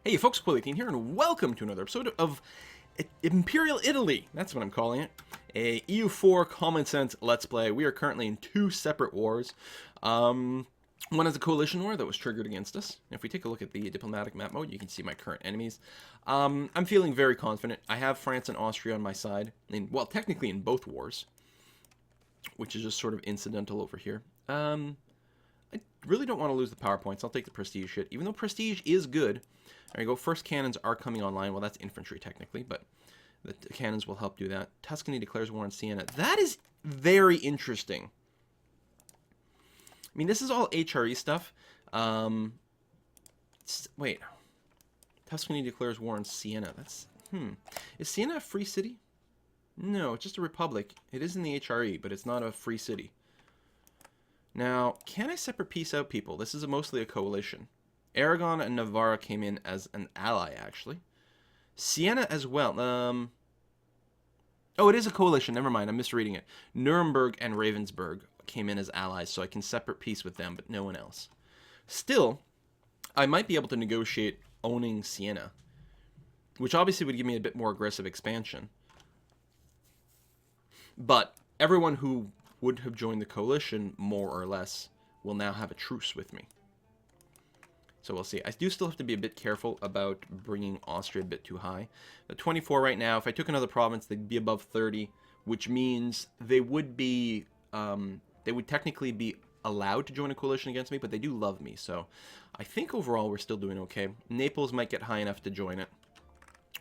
Hey folks, Quillian here, and welcome to another episode of Imperial Italy. That's what I'm calling it. A EU4 Common Sense Let's Play. We are currently in two separate wars. One is a coalition war that was triggered against us. If we take a look at the diplomatic map mode, you can see my current enemies. I'm feeling very confident. I have France and Austria on my side. Well, technically in both wars, which is just sort of incidental over here. I really don't want to lose the power points. I'll take the prestige hit, even though prestige is good. There you go. First cannons are coming online. Well, that's infantry technically, but the cannons will help do that. Tuscany declares war on Sienna. That is very interesting. I mean, this is all HRE stuff. Wait. Tuscany declares war on Sienna. That's, Is Sienna a free city? No, it's just a republic. It is in the HRE, but it's not a free city. Now, can I separate peace out people? This is mostly a coalition. Aragon and Navarra came in as an ally, actually. Sienna as well. Oh, it is a coalition. Never mind. I'm misreading it. Nuremberg and Ravensburg came in as allies, so I can separate peace with them, but no one else. Still, I might be able to negotiate owning Sienna, which obviously would give me a bit more aggressive expansion. But everyone who would have joined the coalition, more or less, will now have a truce with me. So we'll see. I do still have to be a bit careful about bringing Austria a bit too high. At 24 right now, if I took another province, they'd be above 30, which means they would be, they would technically be allowed to join a coalition against me, but they do love me. So I think overall we're still doing okay. Naples might get high enough to join it,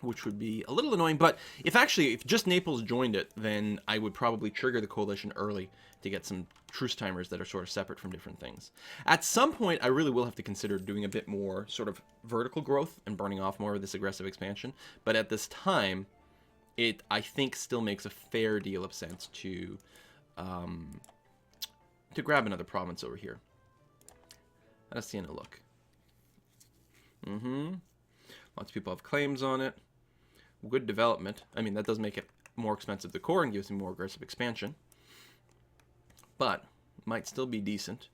which would be a little annoying. But if just Naples joined it, then I would probably trigger the coalition early to get some truce timers that are sort of separate from different things. At some point, I really will have to consider doing a bit more sort of vertical growth and burning off more of this aggressive expansion. But at this time, it, I think, still makes a fair deal of sense to grab another province over here. How does Sienna look? Lots of people have claims on it. Good development. I mean, that does make it more expensive to core and gives me more aggressive expansion. But might still be decent.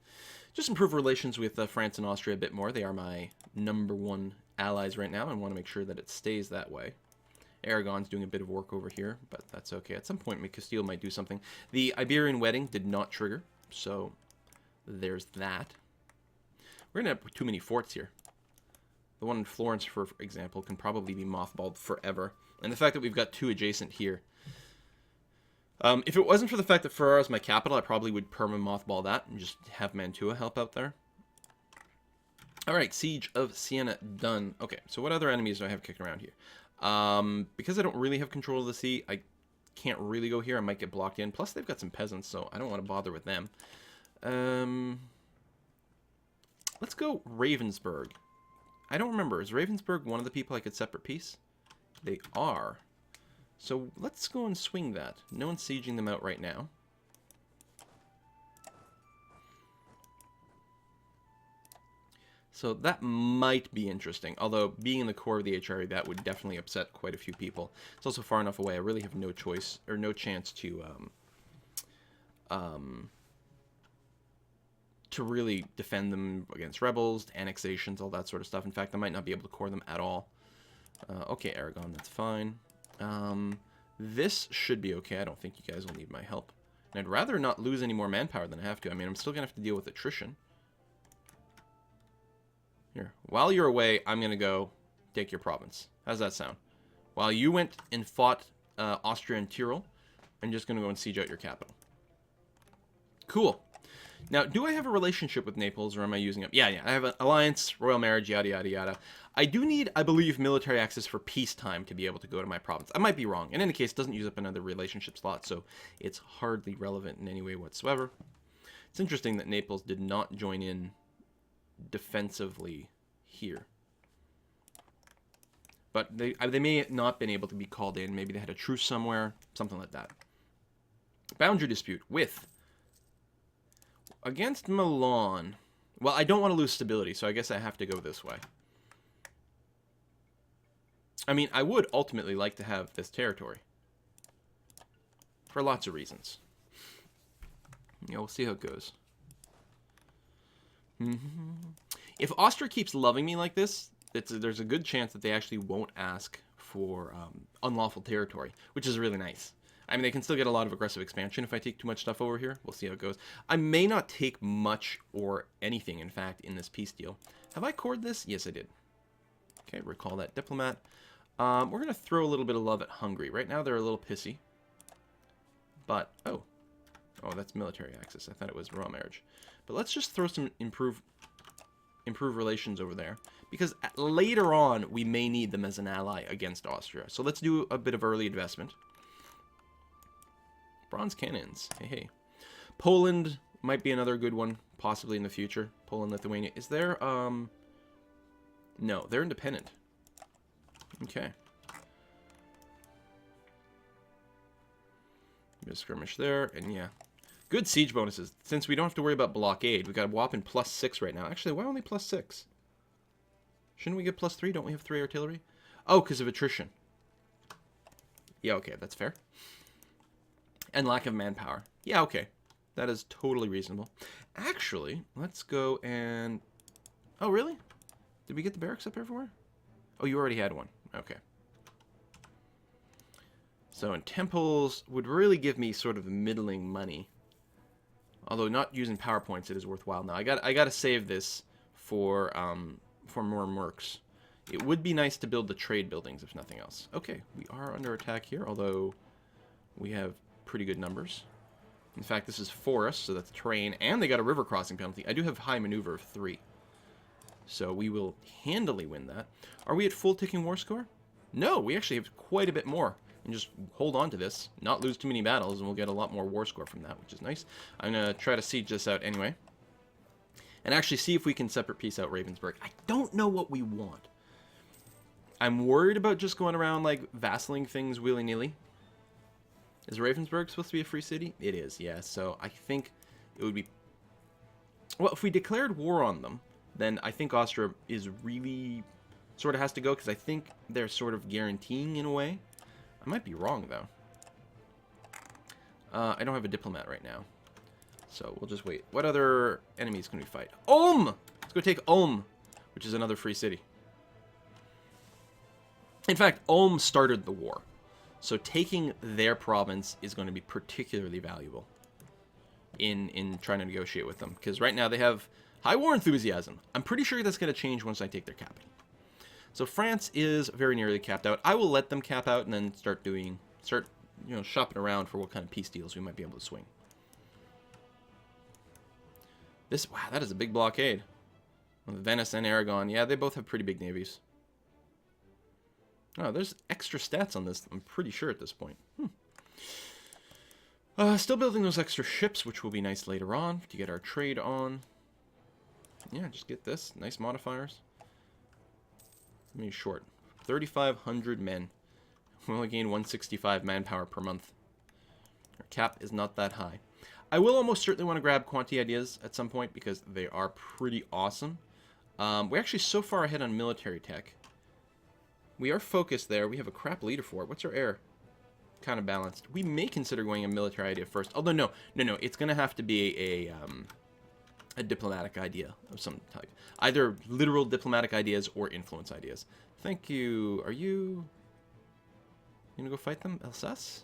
Just improve relations with France and Austria a bit more. They are my #1 allies right now, and want to make sure that it stays that way. Aragon's doing a bit of work over here, but that's okay. At some point, Castile might do something. The Iberian wedding did not trigger, so there's that. We're going to have too many forts here. The one in Florence, for example, can probably be mothballed forever. And the fact that we've got two adjacent here. If it wasn't for the fact that Ferrara is my capital, I probably would perma-mothball that and just have Mantua help out there. Alright, Siege of Sienna done. Okay, so what other enemies do I have kicking around here? Because I don't really have control of the sea, I can't really go here. I might get blocked in. Plus, they've got some peasants, so I don't want to bother with them. Let's go Ravensburg. I don't remember. Is Ravensburg one of the people I could separate peace? They are. So let's go and swing that. No one's sieging them out right now. So that might be interesting. Although, being in the core of the HRE, that would definitely upset quite a few people. It's also far enough away. I really have no choice, or no chance to really defend them against rebels, annexations, all that sort of stuff. In fact, I might not be able to core them at all. Okay, Aragon, that's fine. This should be okay. I don't think you guys will need my help. And I'd rather not lose any more manpower than I have to. I mean, I'm still going to have to deal with attrition. Here, while you're away, I'm going to go take your province. How's that sound? While you went and fought Austria and Tyrol, I'm just going to go and siege out your capital. Cool. Now, do I have a relationship with Naples, or am I using it? Yeah, I have an alliance, royal marriage, yada, yada, yada. I do need, I believe, military access for peacetime to be able to go to my province. I might be wrong. In any case, it doesn't use up another relationship slot, so it's hardly relevant in any way whatsoever. It's interesting that Naples did not join in defensively here. But they may have not been able to be called in. Maybe they had a truce somewhere, something like that. Boundary dispute with... Against Milan. Well, I don't want to lose stability, so I guess I have to go this way. I mean, I would ultimately like to have this territory. For lots of reasons. Yeah, we'll see how it goes. If Austria keeps loving me like this, there's a good chance that they actually won't ask for unlawful territory, which is really nice. I mean, they can still get a lot of aggressive expansion if I take too much stuff over here. We'll see how it goes. I may not take much or anything, in fact, in this peace deal. Have I cored this? Yes, I did. Okay, recall that diplomat. We're going to throw a little bit of love at Hungary. Right now, they're a little pissy. But, oh, that's military access. I thought it was royal marriage. But let's just throw some improve relations over there. Because later on, we may need them as an ally against Austria. So let's do a bit of early investment. Bronze cannons. Hey, hey. Poland might be another good one, possibly in the future. Poland, Lithuania. Is there, no, they're independent. Okay. Bit of skirmish there, and yeah. Good siege bonuses. Since we don't have to worry about blockade, we got a whopping +6 right now. Actually, why only +6? Shouldn't we get +3? Don't we have 3 artillery? Oh, because of attrition. Yeah, okay, that's fair. And lack of manpower. Yeah, okay. That is totally reasonable. Actually, let's go and... Oh, really? Did we get the barracks up everywhere? Oh, you already had one. Okay. So, and temples would really give me sort of middling money. Although not using PowerPoints, it is worthwhile now. I got to save this for more mercs. It would be nice to build the trade buildings, if nothing else. Okay, we are under attack here, although we have pretty good numbers. In fact, this is forest, so that's terrain, and they got a river crossing penalty. I do have high maneuver of 3. So we will handily win that. Are we at full ticking war score? No, we actually have quite a bit more. And just hold on to this, not lose too many battles, and we'll get a lot more war score from that, which is nice. I'm going to try to siege this out anyway. And actually see if we can separate peace out Ravensburg. I don't know what we want. I'm worried about just going around, like, vassalling things willy-nilly. Is Ravensburg supposed to be a free city? It is, yeah. So I think it would be... Well, if we declared war on them, then I think Austria is really... sort of has to go, because I think they're sort of guaranteeing in a way. I might be wrong, though. I don't have a diplomat right now. So we'll just wait. What other enemies can we fight? Ulm! Let's go take Ulm, which is another free city. In fact, Ulm started the war. So taking their province is going to be particularly valuable in trying to negotiate with them. Because right now they have high war enthusiasm. I'm pretty sure that's going to change once I take their capital. So France is very nearly capped out. I will let them cap out and then start shopping around for what kind of peace deals we might be able to swing. Wow, that is a big blockade. Venice and Aragon, yeah, they both have pretty big navies. Oh, there's extra stats on this, I'm pretty sure at this point. Still building those extra ships, which will be nice later on to get our trade on. Yeah, just get this. Nice modifiers. Let me short. 3,500 men. We only gain 165 manpower per month. Our cap is not that high. I will almost certainly want to grab quantity ideas at some point because they are pretty awesome. We're actually so far ahead on military tech. We are focused there. We have a crap leader for it. What's our air? Kind of balanced. We may consider going a military idea first. Although no. It's going to have to be a diplomatic idea of some type. Either literal diplomatic ideas or influence ideas. Thank you. Are you going to go fight them? Alsace?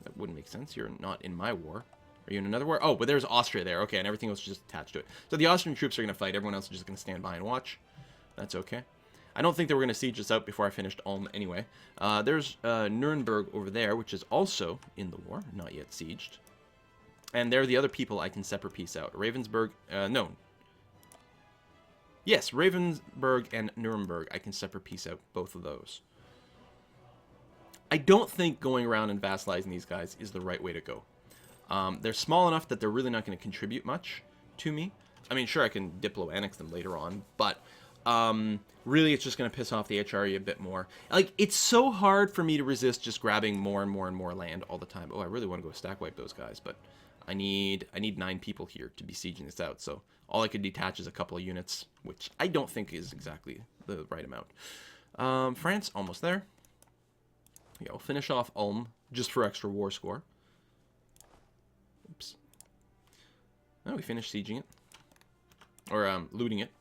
That wouldn't make sense. You're not in my war. Are you in another war? Oh, but there's Austria there. Okay, and everything else is just attached to it. So the Austrian troops are going to fight. Everyone else is just going to stand by and watch. That's okay. I don't think they were going to siege this out before I finished Ulm anyway. There's Nuremberg over there, which is also in the war. Not yet sieged. And they're the other people I can separate peace out. Ravensburg, no. Yes, Ravensburg and Nuremberg, I can separate peace out both of those. I don't think going around and vassalizing these guys is the right way to go. They're small enough that they're really not going to contribute much to me. I mean, sure, I can diplo-annex them later on, but really it's just going to piss off the HRE a bit more. Like, it's so hard for me to resist just grabbing more and more and more land all the time. Oh, I really want to go stack wipe those guys, but I need 9 people here to be sieging this out, so all I could detach is a couple of units, which I don't think is exactly the right amount. France, almost there. Yeah, we'll finish off Ulm, just for extra war score. Oops. Oh, we finished sieging it. Or, looting it.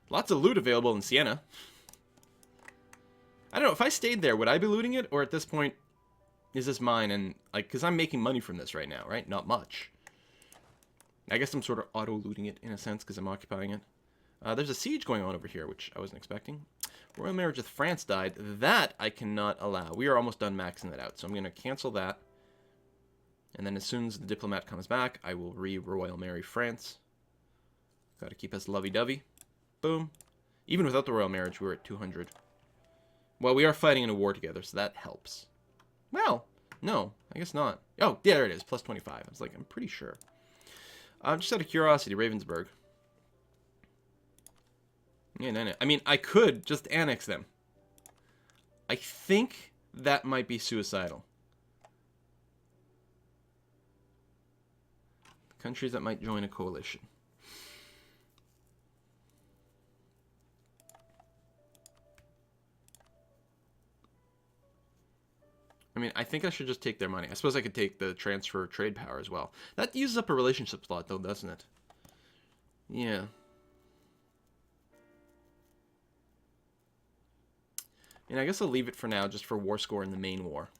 Lots of loot available in Sienna. I don't know, if I stayed there, would I be looting it? Or at this point, is this mine? And, like, because I'm making money from this right now, right? Not much. I guess I'm sort of auto-looting it, in a sense, because I'm occupying it. There's a siege going on over here, which I wasn't expecting. Royal marriage with France died. That I cannot allow. We are almost done maxing that out, so I'm going to cancel that. And then as soon as the diplomat comes back, I will re-royal marry France. Got to keep us lovey-dovey. Boom. Even without the royal marriage, we're at 200. Well, we are fighting in a war together, so that helps. Well, no, I guess not. Oh, yeah, there it is, plus 25. I was like, I'm pretty sure. Just out of curiosity, Ravensburg. Yeah, no. I mean, I could just annex them. I think that might be suicidal. Countries that might join a coalition. I mean, I think I should just take their money. I suppose I could take the transfer trade power as well. That uses up a relationship slot, though, doesn't it? Yeah. And I guess I'll leave it for now, just for war score in the main war.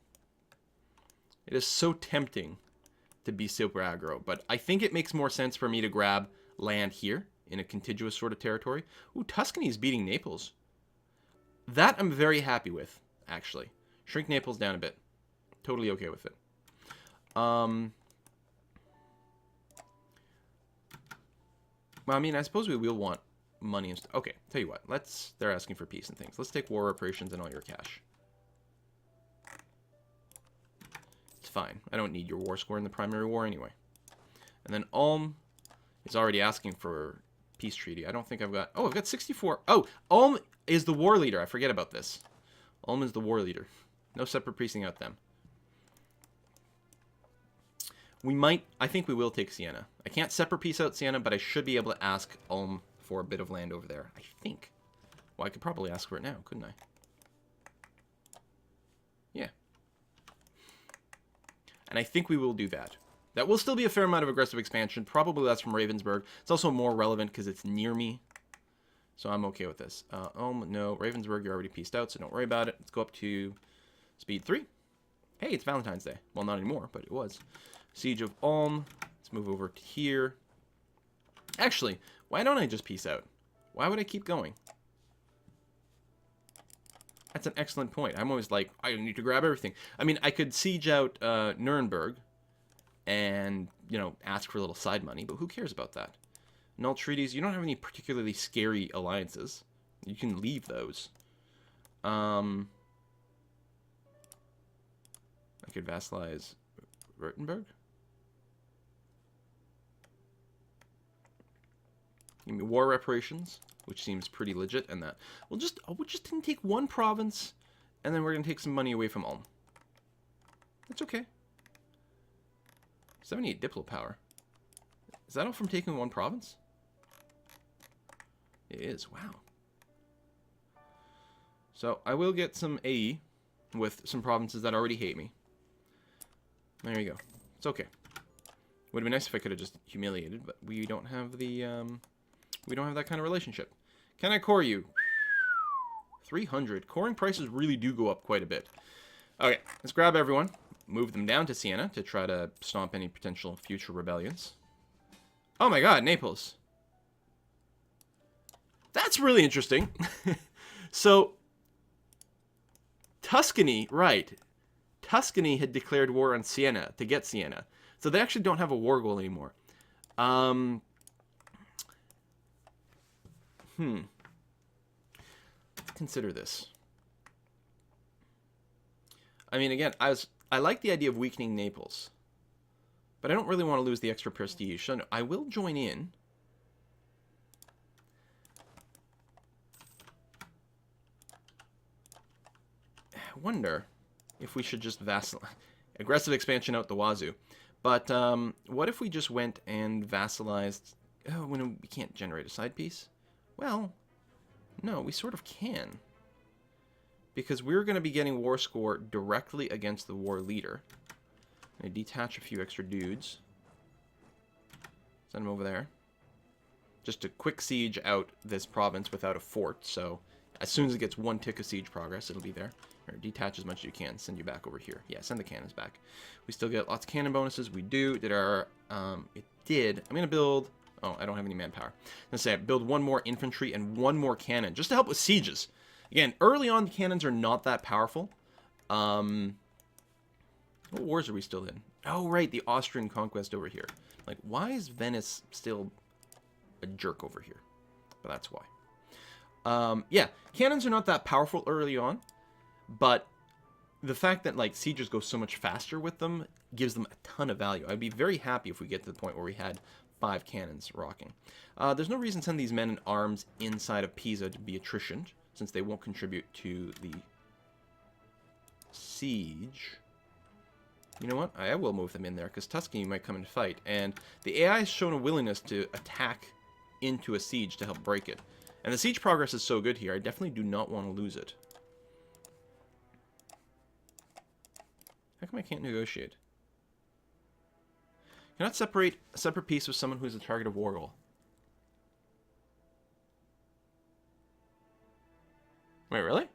It is so tempting to be super aggro, but I think it makes more sense for me to grab land here in a contiguous sort of territory. Ooh, Tuscany is beating Naples. That I'm very happy with, actually. Shrink Naples down a bit. Totally okay with it. Well, I mean, I suppose we will want money and stuff. Okay, tell you what. They're asking for peace and things. Let's take war reparations and all your cash. It's fine. I don't need your war score in the primary war anyway. And then Ulm is already asking for peace treaty. I don't think I've got... Oh, I've got 64. Oh, Ulm is the war leader. I forget about this. Ulm is the war leader. No separate piecing out them. We might... I think we will take Sienna. I can't separate piece out Sienna, but I should be able to ask Ulm for a bit of land over there. I think. Well, I could probably ask for it now, couldn't I? Yeah. And I think we will do that. That will still be a fair amount of aggressive expansion. Probably less from Ravensburg. It's also more relevant because it's near me. So I'm okay with this. No. Ravensburg, you're already pieced out, so don't worry about it. Let's go up to speed 3. Hey, it's Valentine's Day. Well, not anymore, but it was. Siege of Ulm. Let's move over to here. Actually, why don't I just piece out? Why would I keep going? That's an excellent point. I'm always like, I need to grab everything. I mean, I could siege out Nuremberg and, you know, ask for a little side money, but who cares about that? Null treaties, you don't have any particularly scary alliances. You can leave those. I could vassalize Württemberg. Give me war reparations, which seems pretty legit, and that we'll just take one province, and then we're gonna take some money away from Ulm. That's okay. 78 diplo power. Is that all from taking one province? It is. Wow. So I will get some AE with some provinces that already hate me. There you go. It's okay. Would have been nice if I could have just humiliated, but we don't have the we don't have that kind of relationship. Can I core you? 300. Coring prices really do go up quite a bit. Okay, let's grab everyone, move them down to Sienna to try to stomp any potential future rebellions. Oh my god, Naples. That's really interesting. So, Tuscany, right. Tuscany had declared war on Sienna to get Sienna. So they actually don't have a war goal anymore. Consider this. I mean, again, I like the idea of weakening Naples, but I don't really want to lose the extra prestige. So I will join in. I wonder if we should just aggressive expansion out the wazoo. But what if we just went and vassalized? Oh, when we can't generate a side piece. Well, no, we sort of can. Because we're going to be getting war score directly against the war leader. I'm going to detach a few extra dudes. Send them over there. just a quick siege out this province without a fort. So as soon as it gets 1 tick of siege progress, it'll be there. Or detach as much as you can. Send you back over here. Yeah, send the cannons back. We still get lots of cannon bonuses. We do. Did our... it did. I'm going to build... Oh, I don't have any manpower. I'm going to say build 1 more infantry and 1 more cannon. Just to help with sieges. Again, early on, the cannons are not that powerful. What wars are we still in? Oh, right. The Austrian conquest over here. Like, why is Venice still a jerk over here? But that's why. Yeah, cannons are not that powerful early on. But the fact that, like, sieges go so much faster with them gives them a ton of value. I'd be very happy if we get to the point where we had 5 cannons rocking. There's no reason to send these men in arms inside of Pisa to be attritioned, since they won't contribute to the siege. You know what? I will move them in there, because Tuscany might come and fight. And the AI has shown a willingness to attack into a siege to help break it. And the siege progress is so good here, I definitely do not want to lose it. How come I can't negotiate? Cannot separate a separate piece with someone who is a target of war goal. Wait, really?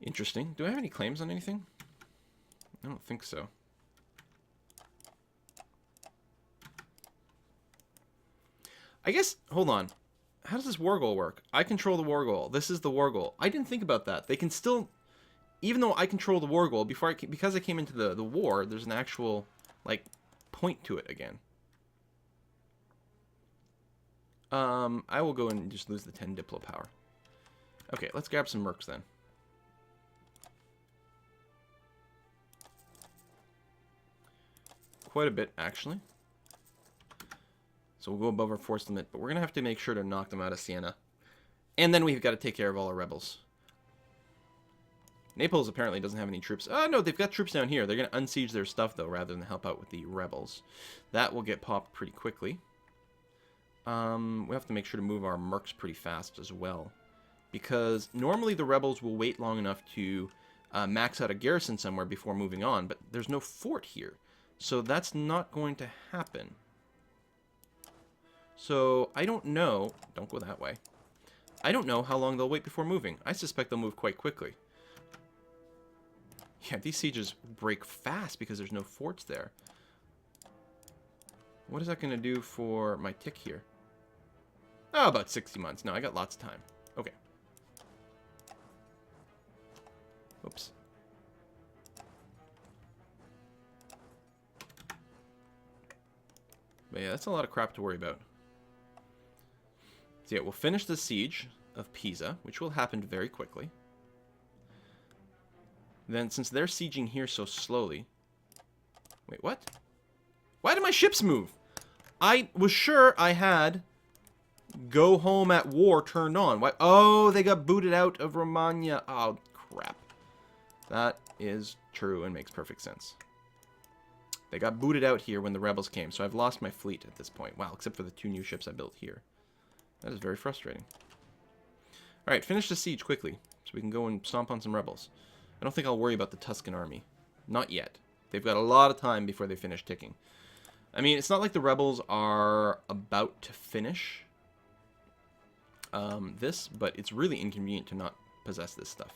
Interesting. Do I have any claims on anything? I don't think so. I guess, hold on. How does this war goal work? I control the war goal. This is the war goal. I didn't think about that. They can still... Even though I control the war goal, because I came into the war, there's an actual, like, point to it again. I will go and just lose the 10 Diplo power. Okay, let's grab some mercs then. Quite a bit, actually. So we'll go above our force limit, but we're going to have to make sure to knock them out of Sienna. And then we've got to take care of all our rebels. Naples apparently doesn't have any troops. Oh, no, they've got troops down here. They're going to unsiege their stuff, though, rather than help out with the rebels. That will get popped pretty quickly. We have to make sure to move our mercs pretty fast as well. Because normally the rebels will wait long enough to max out a garrison somewhere before moving on, but there's no fort here. So that's not going to happen. So I don't know. Don't go that way. I don't know how long they'll wait before moving. I suspect they'll move quite quickly. Yeah, these sieges break fast because there's no forts there. What is that going to do for my tick here? Oh, about 60 months. No, I got lots of time. Okay. Oops. But yeah, that's a lot of crap to worry about. So yeah, we'll finish the siege of Pisa, which will happen very quickly. Then, since they're sieging here so slowly... Wait, what? Why did my ships move? I was sure I had go home at war turned on. Why? Oh, they got booted out of Romagna. Oh, crap. That is true and makes perfect sense. They got booted out here when the rebels came, so I've lost my fleet at this point. Wow, except for the 2 new ships I built here. That is very frustrating. Alright, finish the siege quickly, so we can go and stomp on some rebels. I don't think I'll worry about the Tuscan army. Not yet. They've got a lot of time before they finish ticking. I mean, it's not like the rebels are about to finish this, but it's really inconvenient to not possess this stuff.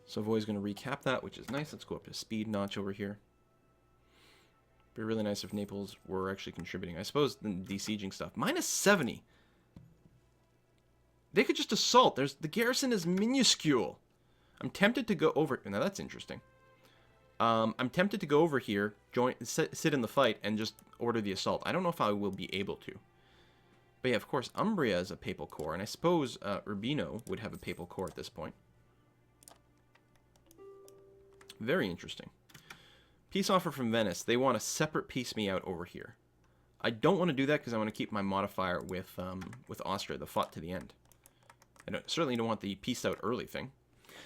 Savoy's going to recap that, which is nice. Let's go up to speed notch over here. Be really nice if Naples were actually contributing. I suppose the besieging stuff. Minus 70. They could just assault. The garrison is minuscule. I'm tempted to go over... Now, that's interesting. I'm tempted to go over here, sit in the fight, and just order the assault. I don't know if I will be able to. But yeah, of course, Umbria is a papal core, and I suppose Urbino would have a papal core at this point. Very interesting. Peace offer from Venice. They want to separate piece me out over here. I don't want to do that because I want to keep my modifier with Austria, the fought to the end. I certainly don't want the peace out early thing.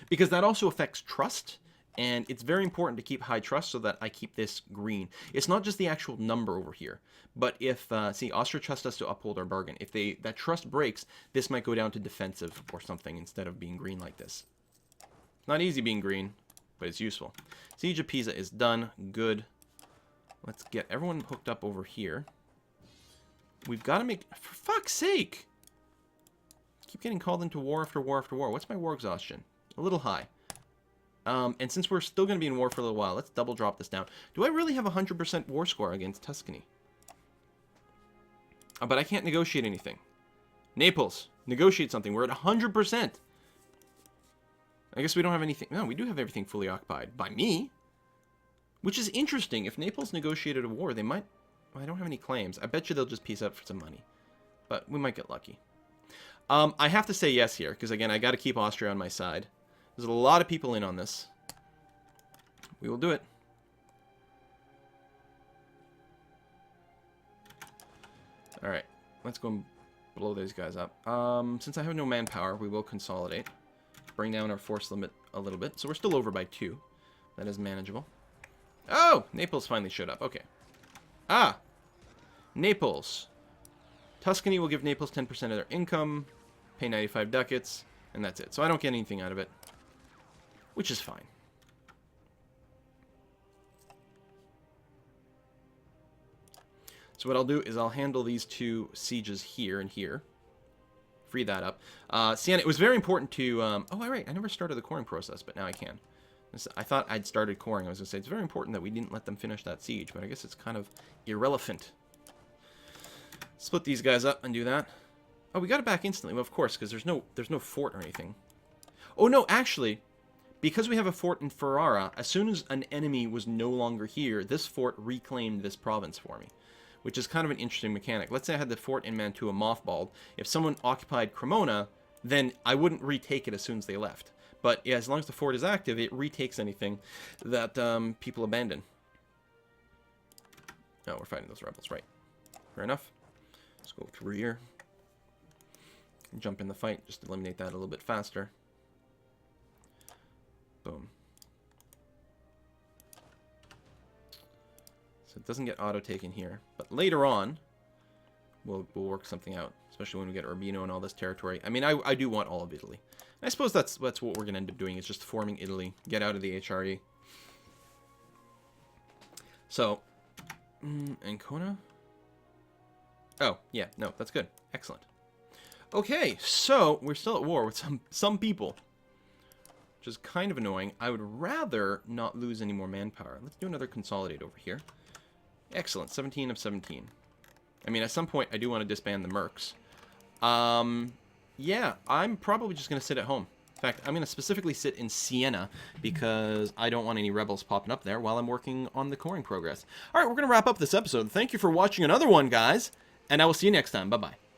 Because that also affects trust, and it's very important to keep high trust so that I keep this green. It's not just the actual number over here, but if, see, Austria trusts us to uphold our bargain. If that trust breaks, this might go down to defensive or something instead of being green like this. Not easy being green, but it's useful. Siege of Pisa is done. Good. Let's get everyone hooked up over here. we've got to make... For fuck's sake! Keep getting called into war after war after war. What's my war exhaustion? A little high. And since we're still going to be in war for a little while, let's double drop this down. Do I really have a 100% war score against Tuscany? But I can't negotiate anything. Naples, negotiate something. We're at 100%. I guess we don't have anything. No, we do have everything fully occupied. By me. Which is interesting. If Naples negotiated a war, they might... Well, I don't have any claims. I bet you they'll just peace out for some money. But we might get lucky. I have to say yes here, because again, I got to keep Austria on my side. There's a lot of people in on this. We will do it. Alright, let's go and blow these guys up. Since I have no manpower, we will consolidate. Bring down our force limit a little bit. So we're still over by 2. That is manageable. Oh! Naples finally showed up. Okay. Ah! Naples. Tuscany will give Naples 10% of their income. Pay 95 ducats. And that's it. So I don't get anything out of it. Which is fine. So what I'll do is I'll handle these 2 sieges here and here. Free that up. Sienna, it was very important to... oh, right. I never started the coring process, but now I can. I thought I'd started coring. I was going to say, it's very important that we didn't let them finish that siege, but I guess it's kind of irrelevant. Split these guys up and do that. Oh, we got it back instantly. Well, of course, because there's no fort or anything. Oh, no, actually, because we have a fort in Ferrara, as soon as an enemy was no longer here, this fort reclaimed this province for me, which is kind of an interesting mechanic. Let's say I had the fort in Mantua mothballed. If someone occupied Cremona, then I wouldn't retake it as soon as they left. But yeah, as long as the fort is active, it retakes anything that people abandon. Oh, we're fighting those rebels, right. Fair enough. Let's go through here. Jump in the fight, just eliminate that a little bit faster. Boom. So it doesn't get auto-taken here. But later on, we'll work something out. Especially when we get Urbino and all this territory. I mean, I do want all of Italy. I suppose that's what we're going to end up doing, is just forming Italy. Get out of the HRE. So, Ancona? Oh, yeah, no, that's good. Excellent. Okay, so we're still at war with some people. Which is kind of annoying. I would rather not lose any more manpower. Let's do another consolidate over here. Excellent, 17 of 17. I mean, at some point, I do want to disband the mercs. Yeah, I'm probably just going to sit at home. In fact, I'm going to specifically sit in Sienna because I don't want any rebels popping up there while I'm working on the coring progress. All right, we're going to wrap up this episode. Thank you for watching another one, guys, and I will see you next time. Bye-bye.